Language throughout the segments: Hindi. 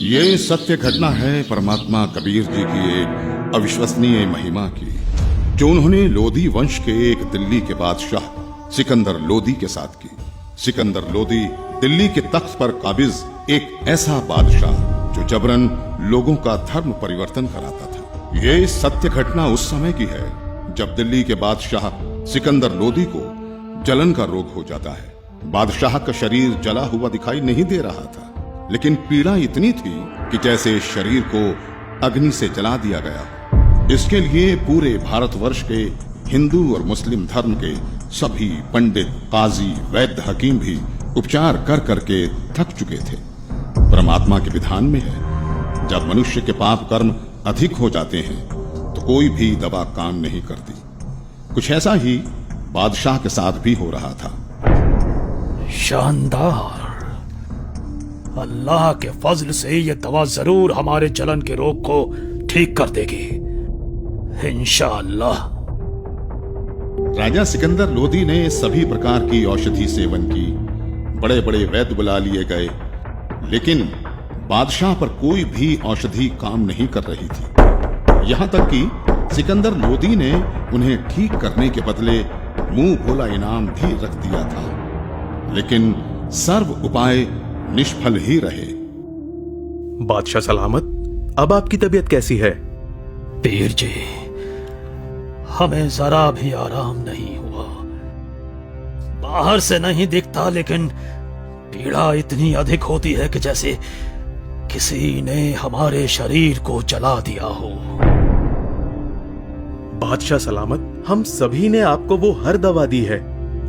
ये सत्य घटना है परमात्मा कबीर जी की एक अविश्वसनीय महिमा की, जो उन्होंने लोधी वंश के एक दिल्ली के बादशाह सिकंदर लोधी के साथ की। सिकंदर लोधी दिल्ली के तख्त पर काबिज एक ऐसा बादशाह जो जबरन लोगों का धर्म परिवर्तन कराता था। ये सत्य घटना उस समय की है जब दिल्ली के बादशाह सिकंदर लोधी को जलन का रोग हो जाता है। बादशाह का शरीर जला हुआ दिखाई नहीं दे रहा था, लेकिन पीड़ा इतनी थी कि जैसे शरीर को अग्नि से जला दिया गया। इसके लिए पूरे भारतवर्ष के हिंदू और मुस्लिम धर्म के सभी पंडित, काजी, वैद्य, हकीम भी उपचार कर करके थक चुके थे। परमात्मा के विधान में है, जब मनुष्य के पाप कर्म अधिक हो जाते हैं तो कोई भी दवा काम नहीं करती। कुछ ऐसा ही बादशाह के साथ भी हो रहा था। शानदार। अल्लाह के फजल से ये दवा जरूर हमारे जलन के रोग को ठीक कर देगी, इंशाअल्लाह। राजा सिकंदर लोधी ने सभी प्रकार की औषधि सेवन की, बड़े बड़े वैद्य बुला लिए गए, लेकिन बादशाह पर कोई भी औषधि काम नहीं कर रही थी। यहां तक कि सिकंदर लोधी ने उन्हें ठीक करने के बदले मुंह भोला इनाम भी रख दिया था, लेकिन सर्व उपाय निष्फल ही रहे। बादशाह सलामत, अब आपकी तबीयत कैसी है? पीर जी, हमें जरा भी आराम नहीं हुआ। बाहर से नहीं दिखता, लेकिन पीड़ा इतनी अधिक होती है कि जैसे किसी ने हमारे शरीर को जला दिया हो। बादशाह सलामत, हम सभी ने आपको वो हर दवा दी है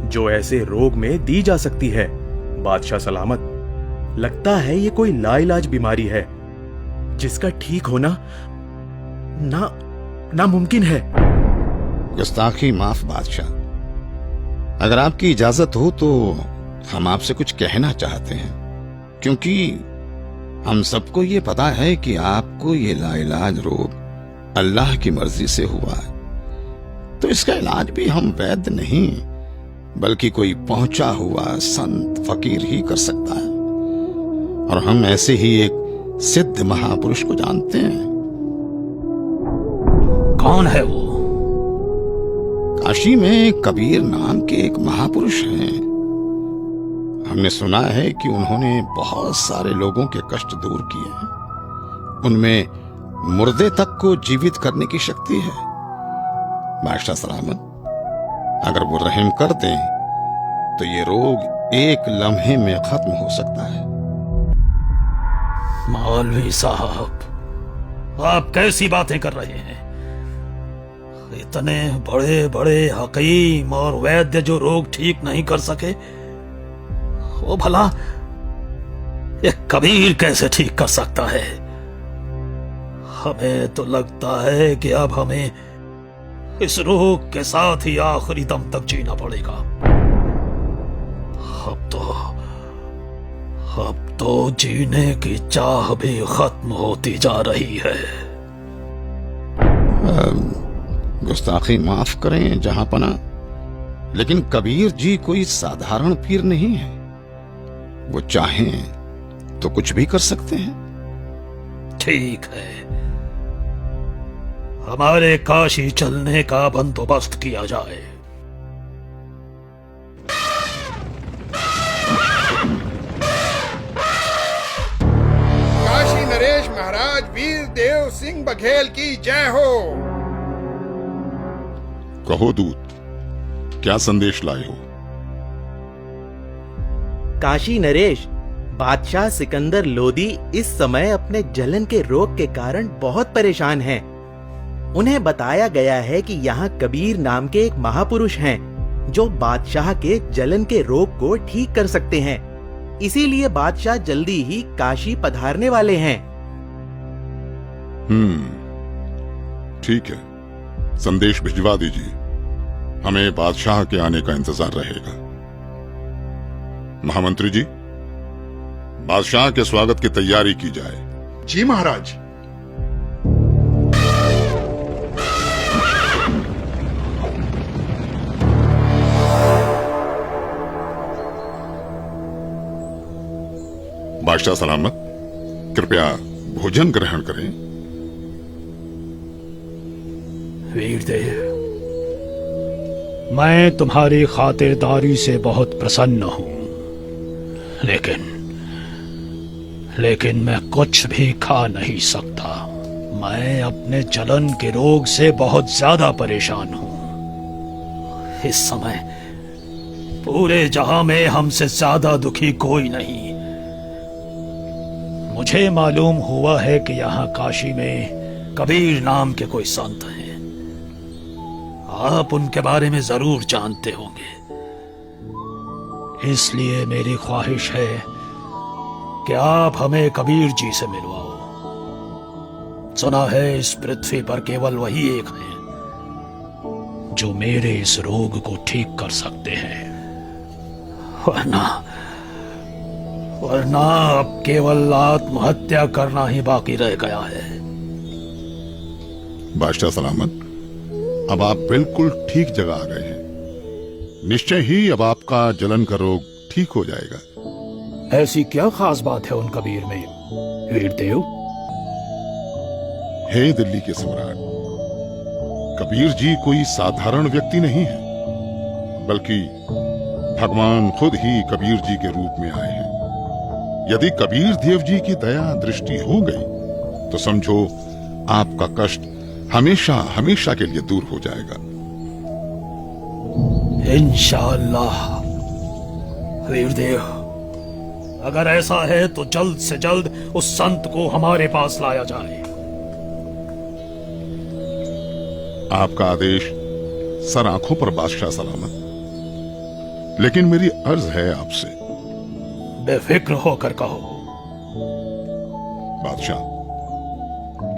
जो ऐसे रोग में दी जा सकती है। बादशाह सलामत, लगता है ये कोई लाइलाज बीमारी है जिसका ठीक होना नामुमकिन है। गुस्ताखी माफ बादशाह, अगर आपकी इजाजत हो तो हम आपसे कुछ कहना चाहते हैं, क्योंकि हम सबको ये पता है कि आपको ये लाइलाज रोग अल्लाह की मर्जी से हुआ है, तो इसका इलाज भी हम वैद्य नहीं बल्कि कोई पहुंचा हुआ संत फकीर ही कर सकता है। और हम ऐसे ही एक सिद्ध महापुरुष को जानते हैं। कौन है वो? काशी में कबीर नाम के एक महापुरुष हैं। हमने सुना है कि उन्होंने बहुत सारे लोगों के कष्ट दूर किए हैं। उनमें मुर्दे तक को जीवित करने की शक्ति है। बादशाह सलामत, अगर वो रहम कर दें तो ये रोग एक लम्हे में खत्म हो सकता है। मौलवी साहब, आप कैसी बातें कर रहे हैं? इतने बड़े बड़े हकीम और वैद्य जो रोग ठीक नहीं कर सके, वो भला एक कबीर कैसे ठीक कर सकता है? हमें तो लगता है कि अब हमें इस रोग के साथ ही आखिरी दम तक जीना पड़ेगा। अब तो जीने की चाह भी खत्म होती जा रही है। गुस्ताखी माफ करें जहांपना, लेकिन कबीर जी कोई साधारण पीर नहीं है। वो चाहें तो कुछ भी कर सकते हैं। ठीक है, हमारे काशी चलने का बंदोबस्त किया जाए। काशी नरेश महाराज वीर देव सिंह बघेल की जय हो। कहो दूत, क्या संदेश लाए हो? काशी नरेश, बादशाह सिकंदर लोधी इस समय अपने जलन के रोग के कारण बहुत परेशान हैं। उन्हें बताया गया है कि यहाँ कबीर नाम के एक महापुरुष हैं जो बादशाह के जलन के रोग को ठीक कर सकते हैं। इसीलिए बादशाह जल्दी ही काशी पधारने वाले हैं। ठीक है, संदेश भिजवा दीजिए। हमें बादशाह के आने का इंतजार रहेगा। महामंत्री जी, बादशाह के स्वागत की तैयारी की जाए। जी महाराज। बादशाह सलामत, कृपया भोजन ग्रहण करें। वीरदेव, मैं तुम्हारी खातिरदारी से बहुत प्रसन्न हूं, लेकिन मैं कुछ भी खा नहीं सकता। मैं अपने जलन के रोग से बहुत ज्यादा परेशान हूं। इस समय पूरे जहां में हमसे ज्यादा दुखी कोई नहीं। मुझे मालूम हुआ है कि यहाँ काशी में कबीर नाम के कोई संत हैं। आप उनके बारे में जरूर जानते होंगे। इसलिए मेरी ख्वाहिश है कि आप हमें कबीर जी से मिलवाओ। सुना है इस पृथ्वी पर केवल वही एक हैं जो मेरे इस रोग को ठीक कर सकते हैं। वरना अब केवल आत्महत्या करना ही बाकी रह गया है। बादशाह सलामत, अब आप बिल्कुल ठीक जगह आ गए हैं। निश्चय ही अब आपका जलन का रोग ठीक हो जाएगा। ऐसी क्या खास बात है उन कबीर में, वीरदेव? हे दिल्ली के सम्राट, कबीर जी कोई साधारण व्यक्ति नहीं है, बल्कि भगवान खुद ही कबीर जी के रूप में आए हैं। यदि कबीर देव जी की दया दृष्टि हो गई तो समझो आपका कष्ट हमेशा हमेशा के लिए दूर हो जाएगा। इंशाअल्लाह। वीरदेव, अगर ऐसा है तो जल्द से जल्द उस संत को हमारे पास लाया जाए। आपका आदेश सर आंखों पर बादशाह सलामत। लेकिन मेरी अर्ज है आपसे। बेफिक्र होकर कहो। बादशाह,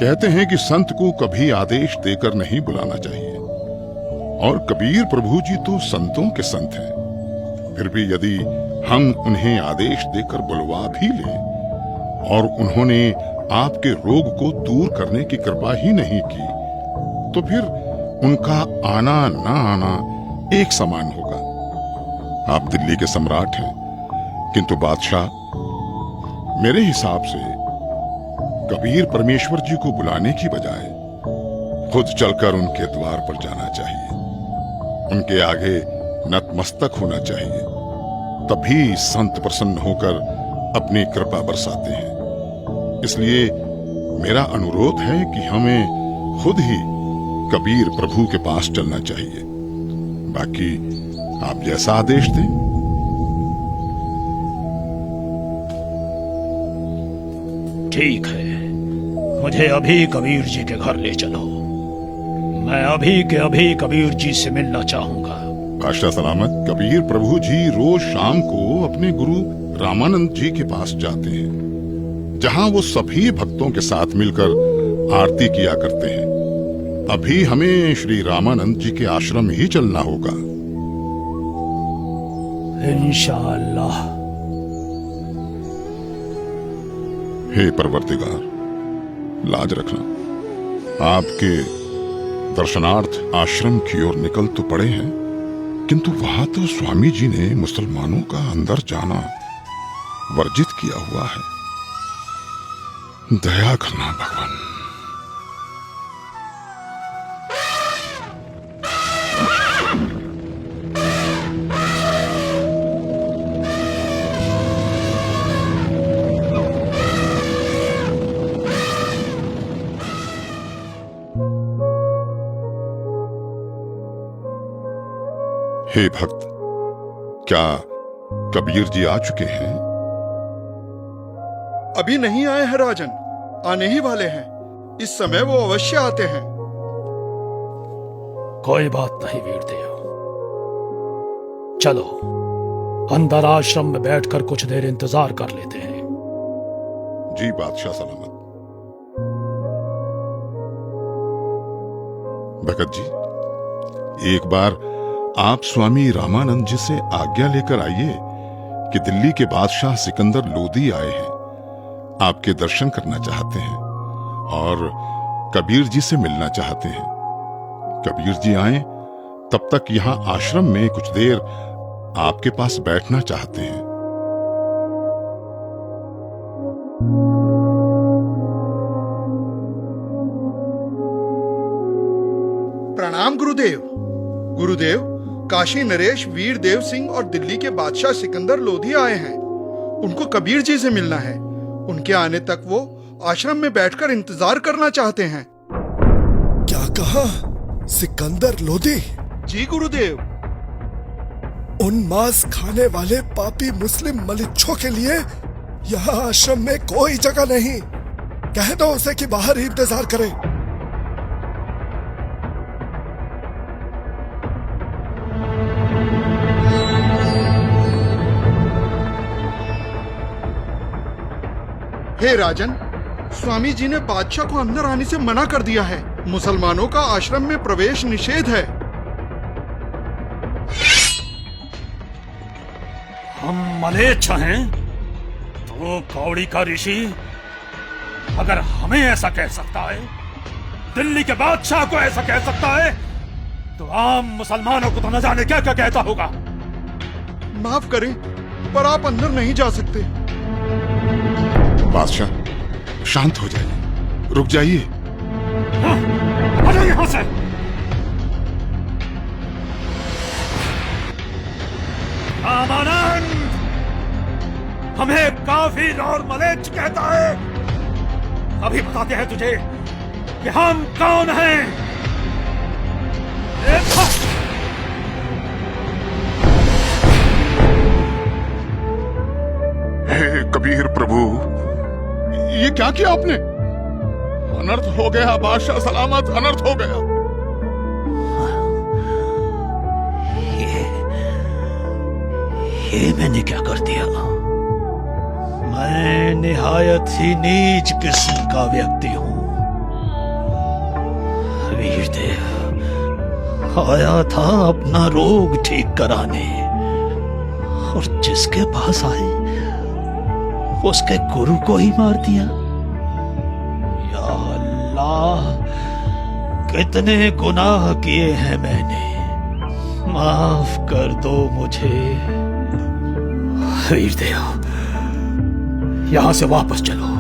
कहते हैं कि संत को कभी आदेश देकर नहीं बुलाना चाहिए, और कबीर प्रभु जी तो संतों के संत हैं। फिर भी यदि हम उन्हें आदेश देकर बुलवा भी लें और उन्होंने आपके रोग को दूर करने की कृपा ही नहीं की, तो फिर उनका आना ना आना एक समान होगा। आप दिल्ली के सम्राट हैं, किंतु बादशाह, मेरे हिसाब से कबीर परमेश्वर जी को बुलाने की बजाय खुद चलकर उनके द्वार पर जाना चाहिए। उनके आगे नतमस्तक होना चाहिए। तभी संत प्रसन्न होकर अपनी कृपा बरसाते हैं। इसलिए मेरा अनुरोध है कि हमें खुद ही कबीर प्रभु के पास चलना चाहिए। बाकी आप जैसा आदेश दें। ठीक है, मुझे अभी कबीर जी के घर ले चलो। मैं अभी के अभी कबीर जी से मिलना चाहूंगा। बादशाह सलामत, कबीर प्रभु जी रोज शाम को अपने गुरु रामानंद जी के पास जाते हैं, जहां वो सभी भक्तों के साथ मिलकर आरती किया करते हैं। अभी हमें श्री रामानंद जी के आश्रम ही चलना होगा। इंशाअल्लाह। हे परवरदिगार, लाज रखना। आपके दर्शनार्थ आश्रम की ओर निकल तो पड़े हैं, किंतु वहां तो स्वामी जी ने मुसलमानों का अंदर जाना वर्जित किया हुआ है। दया करना भगवान। हे भक्त, क्या कबीर जी आ चुके हैं? अभी नहीं आए हैं राजन, आने ही वाले हैं। इस समय वो अवश्य आते हैं। कोई बात नहीं वीरदेव, चलो अंदर आश्रम में बैठकर कुछ देर इंतजार कर लेते हैं। जी बादशाह सलामत। भगत जी, एक बार आप स्वामी रामानंद जी से आज्ञा लेकर आइए कि दिल्ली के बादशाह सिकंदर लोदी आए हैं, आपके दर्शन करना चाहते हैं और कबीर जी से मिलना चाहते हैं। कबीर जी आए तब तक यहां आश्रम में कुछ देर आपके पास बैठना चाहते हैं। प्रणाम गुरुदेव। गुरुदेव, काशी नरेश वीर देव सिंह और दिल्ली के बादशाह सिकंदर लोधी आए हैं। उनको कबीर जी से मिलना है। उनके आने तक वो आश्रम में बैठकर इंतजार करना चाहते हैं। क्या कहा? सिकंदर लोधी? जी गुरुदेव। उन मांस खाने वाले पापी मुस्लिम मलिच्छों के लिए यहाँ आश्रम में कोई जगह नहीं। कह दो उसे कि बाहर ही इंतजार करे। हे राजन, स्वामी जी ने बादशाह को अंदर आने से मना कर दिया है। मुसलमानों का आश्रम में प्रवेश निषेध है। हम मलेच्छ हैं तो कौड़ी का ऋषि अगर हमें ऐसा कह सकता है, दिल्ली के बादशाह को ऐसा कह सकता है, तो आम मुसलमानों को तो न जाने क्या क्या कहता होगा। माफ करें, पर आप अंदर नहीं जा सकते। बादशाह शांत हो जाइए, रुक जाइए। हटो यहां से। रामानंद, हमें काफिर और मलेच्छ कहता है। अभी बताते हैं तुझे कि हम कौन हैं। हे कबीर प्रभु, ये क्या किया आपने? अनर्थ हो गया बादशाह सलामत, अनर्थ हो गया। ये मैंने क्या कर दिया? मैं निहायत ही नीच किस्म का व्यक्ति हूं। वीरदेव आया था अपना रोग ठीक कराने, और जिसके पास आए उसके गुरु को ही मार दिया। या अल्लाह, कितने गुनाह किए हैं मैंने, माफ कर दो मुझे। वीरदेव, यहां से वापस चलो।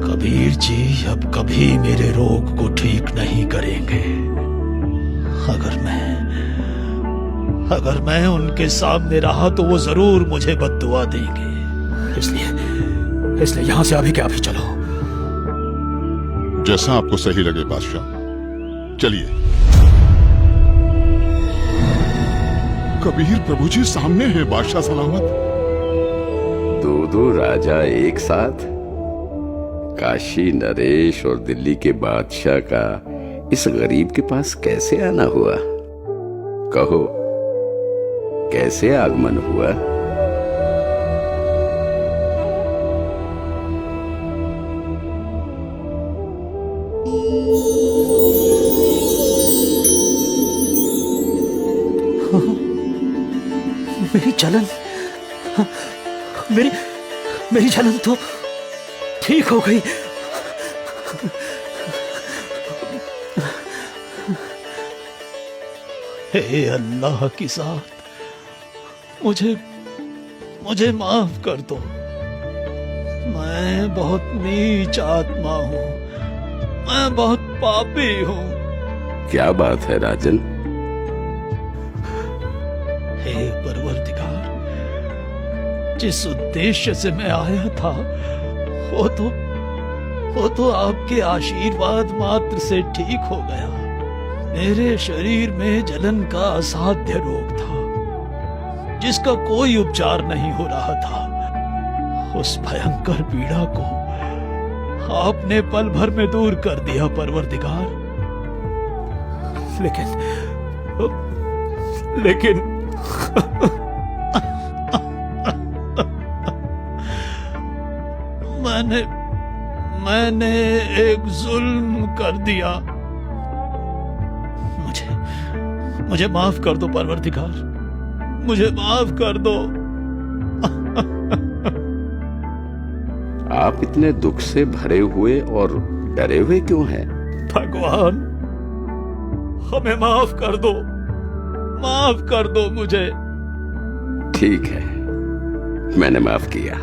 कबीर जी अब कभी मेरे रोग को ठीक नहीं करेंगे। अगर मैं उनके सामने रहा तो वो जरूर मुझे बद्दुआ देंगे। इसलिए यहां से अभी के अभी चलो। जैसा आपको सही लगे बादशाह, चलिए। कबीर प्रभु जी सामने है, बादशाह सलामत। दो राजा एक साथ? काशी नरेश और दिल्ली के बादशाह का इस गरीब के पास कैसे आना हुआ? कहो, कैसे आगमन हुआ? मेरी जलन, मेरी जलन तो ठीक हो गई। हे अल्लाह की ज़ात, मुझे माफ कर दो। मैं बहुत नीच आत्मा हूं, मैं बहुत पापी हूं। क्या बात है राजन? हे परवरदिगार, जिस उद्देश्य से मैं आया था वो तो आपके आशीर्वाद मात्र से ठीक हो गया। मेरे शरीर में जलन का असाध्य रोग था, जिसका कोई उपचार नहीं हो रहा था। उस भयंकर पीड़ा को आपने पल भर में दूर कर दिया परवरदिगार। लेकिन मैंने एक जुल्म कर दिया। मुझे माफ कर दो परवरदिगार, मुझे माफ कर दो। आप इतने दुख से भरे हुए और डरे हुए क्यों हैं? भगवान, हमें माफ कर दो, माफ कर दो मुझे। ठीक है, मैंने माफ किया।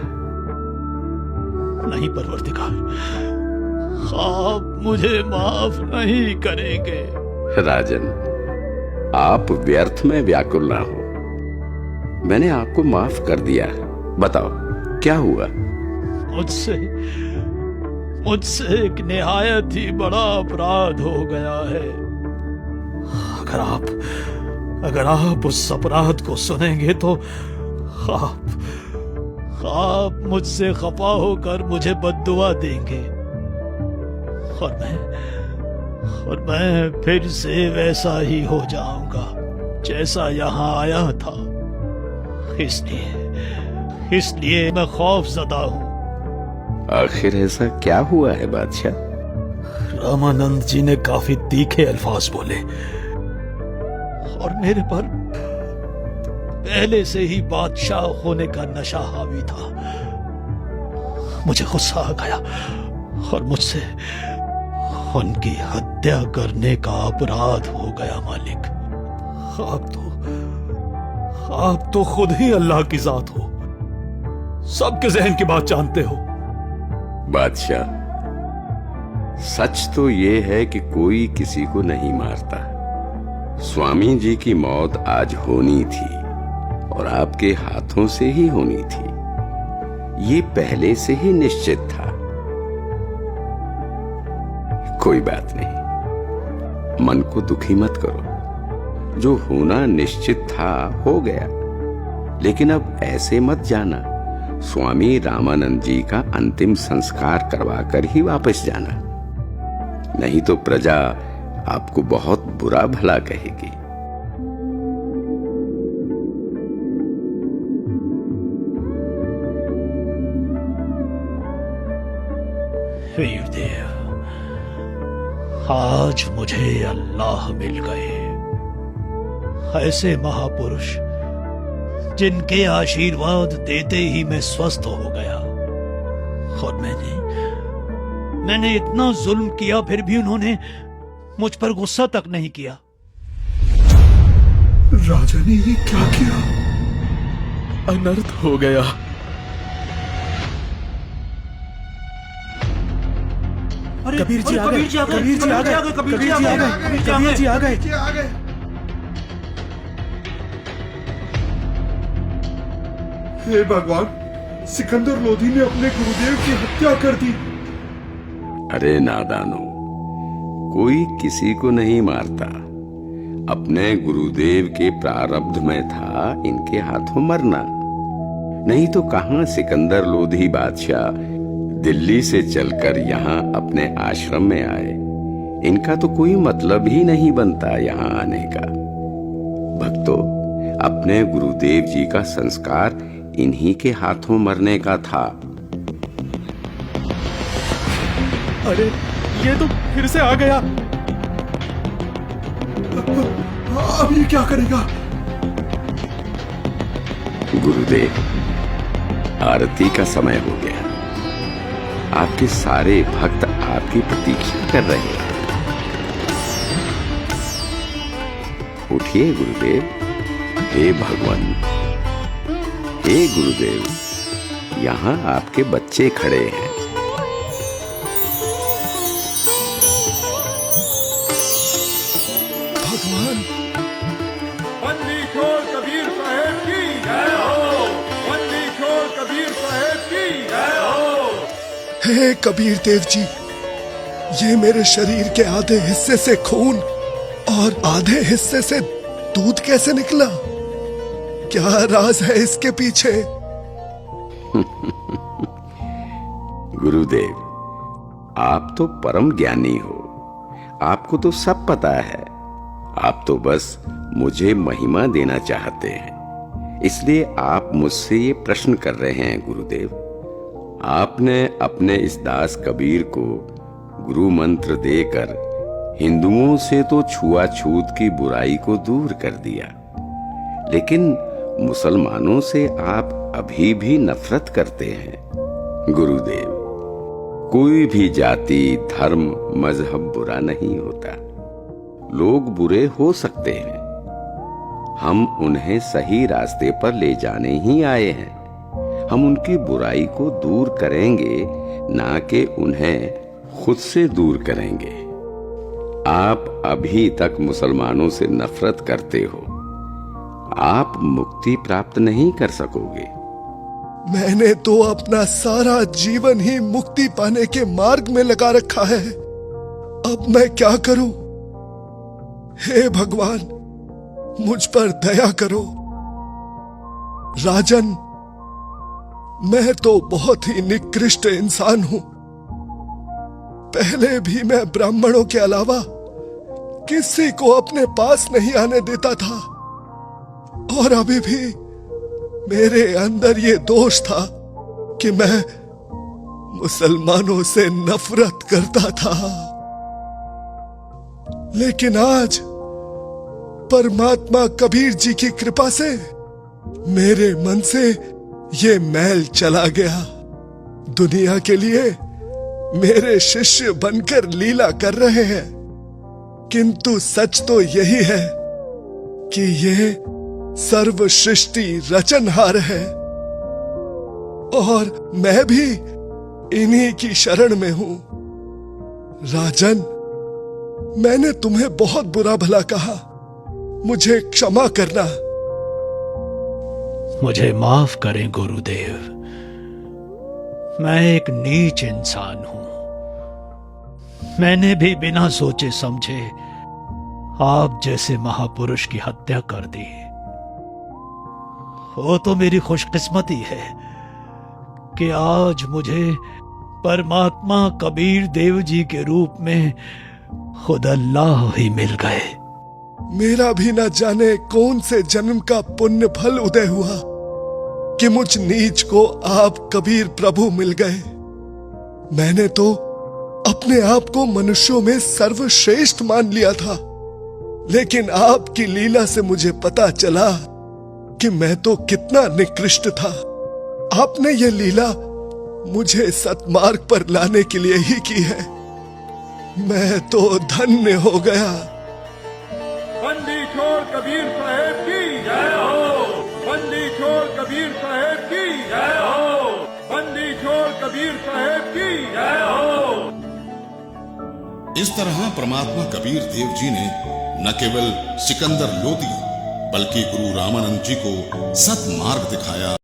नहीं परवरदिगार, आप मुझे माफ नहीं करेंगे। राजन, आप व्यर्थ में व्याकुल ना हो। मैंने आपको माफ कर दिया। बताओ क्या हुआ? मुझसे एक निहायत ही बड़ा अपराध हो गया है। अगर आप उस अपराध को सुनेंगे तो आप मुझसे खफा होकर मुझे बद्दुआ देंगे और मैं फिर से वैसा ही हो जाऊंगा जैसा यहां आया था। इसलिए मैं खौफजदा हूं। आखिर ऐसा क्या हुआ है बादशाह? रामानंद जी ने काफी तीखे अल्फाज बोले और मेरे पर पहले से ही बादशाह होने का नशा हावी था। मुझे गुस्सा आ गया और मुझसे उनकी हत्या करने का अपराध हो गया। मालिक, आप तो खुद ही अल्लाह की जात हो, सबके जहन की बात जानते हो। बादशाह, सच तो ये है कि कोई किसी को नहीं मारता। स्वामी जी की मौत आज होनी थी और आपके हाथों से ही होनी थी, ये पहले से ही निश्चित था। कोई बात नहीं, मन को दुखी मत करो। जो होना निश्चित था हो गया, लेकिन अब ऐसे मत जाना। स्वामी रामानंद जी का अंतिम संस्कार करवाकर ही वापस जाना, नहीं तो प्रजा आपको बहुत बुरा भला कहेगी। वीरदेव, आज मुझे अल्लाह मिल गए, ऐसे महापुरुष जिनके आशीर्वाद देते ही मैं स्वस्थ हो गया। और मैंने इतना जुल्म किया, फिर भी उन्होंने मुझ पर गुस्सा तक नहीं किया। राजा ने ये क्या किया? अनर्थ हो गया। कबीर जी आ गए, कबीर जी आ गए, कबीर जी आ गए, कबीर जी आ गए। हे भगवान, सिकंदर लोधी ने अपने गुरुदेव की हत्या कर दी। अरे नादानो, कोई किसी को नहीं मारता। अपने गुरुदेव के प्रारब्ध में था इनके हाथों मरना, नहीं तो कहां सिकंदर लोधी बादशाह दिल्ली से चलकर यहाँ अपने आश्रम में आए। इनका तो कोई मतलब ही नहीं बनता यहाँ आने का। भक्तों, अपने गुरुदेव जी का संस्कार इन्हीं के हाथों मरने का था। अरे ये तो फिर से आ गया। अब ये क्या करेगा? गुरुदेव, आरती का समय हो गया। आपके सारे भक्त आपकी प्रतीक्षा कर रहे हैं। उठिए गुरुदेव। हे भगवान, हे गुरुदेव, यहाँ आपके बच्चे खड़े हैं। भगवान, बंदी छोड़ कबीर साहेब की जय हो। बंदी छोड़ कबीर साहेब की जय हो। हे कबीर देव जी, ये मेरे शरीर के आधे हिस्से से खून और आधे हिस्से से दूध कैसे निकला? क्या राज है इसके पीछे? गुरुदेव, आप तो परम ज्ञानी हो, आपको तो सब पता है। आप तो बस मुझे महिमा देना चाहते हैं, इसलिए आप मुझसे ये प्रश्न कर रहे हैं। गुरुदेव, आपने अपने इस दास कबीर को गुरु मंत्र देकर हिंदुओं से तो छुआछूत की बुराई को दूर कर दिया, लेकिन मुसलमानों से आप अभी भी नफरत करते हैं। गुरुदेव, कोई भी जाति, धर्म, मजहब बुरा नहीं होता। लोग बुरे हो सकते हैं, हम उन्हें सही रास्ते पर ले जाने ही आए हैं। हम उनकी बुराई को दूर करेंगे, ना कि उन्हें खुद से दूर करेंगे। आप अभी तक मुसलमानों से नफरत करते हो, आप मुक्ति प्राप्त नहीं कर सकोगे। मैंने तो अपना सारा जीवन ही मुक्ति पाने के मार्ग में लगा रखा है। अब मैं क्या करूं? हे भगवान, मुझ पर दया करो। राजन, मैं तो बहुत ही निकृष्ट इंसान हूं। पहले भी मैं ब्राह्मणों के अलावा किसी को अपने पास नहीं आने देता था, और अभी भी मेरे अंदर ये दोष था कि मैं मुसलमानों से नफरत करता था। लेकिन आज परमात्मा कबीर जी की कृपा से मेरे मन से ये मैल चला गया। दुनिया के लिए मेरे शिष्य बनकर लीला कर रहे हैं, किंतु सच तो यही है कि ये सर्व सृष्टि रचनहार है, और मैं भी इन्हीं की शरण में हूं। राजन, मैंने तुम्हें बहुत बुरा भला कहा, मुझे क्षमा करना। मुझे माफ करें गुरुदेव, मैं एक नीच इंसान हूं। मैंने भी बिना सोचे समझे आप जैसे महापुरुष की हत्या कर दी। वो तो मेरी खुशकिस्मती है कि आज मुझे परमात्मा कबीर देव जी के रूप में खुद अल्लाह ही मिल गए। मेरा भी न जाने कौन से जन्म का पुण्य फल उदय हुआ कि मुझ नीच को आप कबीर प्रभु मिल गए। मैंने तो अपने आप को मनुष्यों में सर्वश्रेष्ठ मान लिया था, लेकिन आपकी लीला से मुझे पता चला कि मैं तो कितना निकृष्ट था। आपने ये लीला मुझे सतमार्ग पर लाने के लिए ही की है। मैं तो धन्य हो गया। बंदी छोड़ कबीर साहेब की जय हो। बंदी छोड़ कबीर साहेब की जय हो। बंदी छोड़ कबीर साहेब की जय हो। इस तरह परमात्मा कबीर देव जी ने न केवल सिकंदर लोदी बल्कि गुरु रामानंद जी को सत मार्ग दिखाया।